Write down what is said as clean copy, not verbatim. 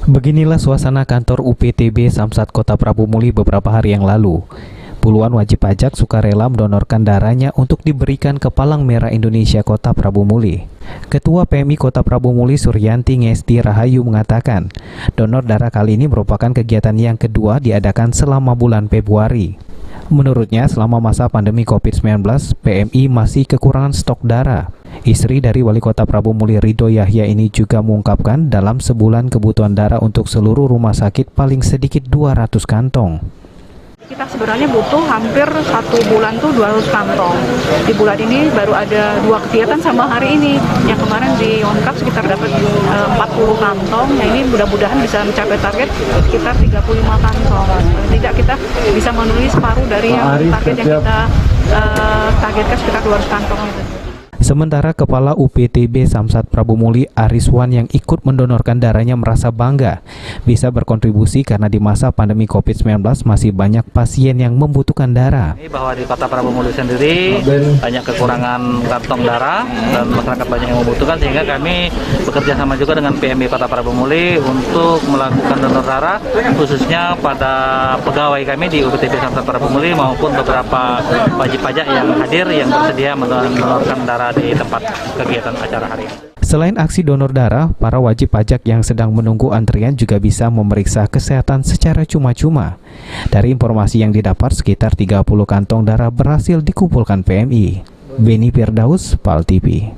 Beginilah suasana kantor UPTB Samsat Kota Prabu Muli beberapa hari yang lalu. Puluhan wajib pajak sukarela mendonorkan darahnya untuk diberikan ke Palang Merah Indonesia Kota Prabu Muli. Ketua PMI Kota Prabu Muli Suryanti Ngesti Rahayu mengatakan, donor darah kali ini merupakan kegiatan yang kedua diadakan selama bulan Februari. Menurutnya, selama masa pandemi COVID-19, PMI masih kekurangan stok darah. Istri dari Wali Kota Prabu Muli Ridho Yahya ini juga mengungkapkan dalam sebulan kebutuhan darah untuk seluruh rumah sakit paling sedikit 200 kantong. Kita sebenarnya butuh hampir 1 bulan tuh 200 kantong. Di bulan ini baru ada 2 kegiatan sama hari ini. Yang kemarin di Oncup sekitar dapat 40 kantong. Nah ini mudah-mudahan bisa mencapai target sekitar 35 kantong. Tidak kita bisa memenuhi separuh dari yang target yang kita targetkan sekitar 200 kantong. Sementara Kepala UPTB Samsat Prabu Muli Ariswan yang ikut mendonorkan darahnya merasa bangga bisa berkontribusi karena di masa pandemi COVID-19 masih banyak pasien yang membutuhkan darah. Bahwa di Kota Prabu Muli sendiri banyak kekurangan kantong darah dan masyarakat banyak yang membutuhkan, sehingga kami bekerja sama juga dengan PMI Kota Prabu Muli untuk melakukan donor darah khususnya pada pegawai kami di UPTB Samsat Prabu Muli maupun beberapa wajib pajak yang hadir yang bersedia mendonorkan darah di tempat kegiatan acara hari ini. Selain aksi donor darah, para wajib pajak yang sedang menunggu antrian juga bisa memeriksa kesehatan secara cuma-cuma. Dari informasi yang didapat, sekitar 30 kantong darah berhasil dikumpulkan PMI. Beni Firdaus, PAL TV.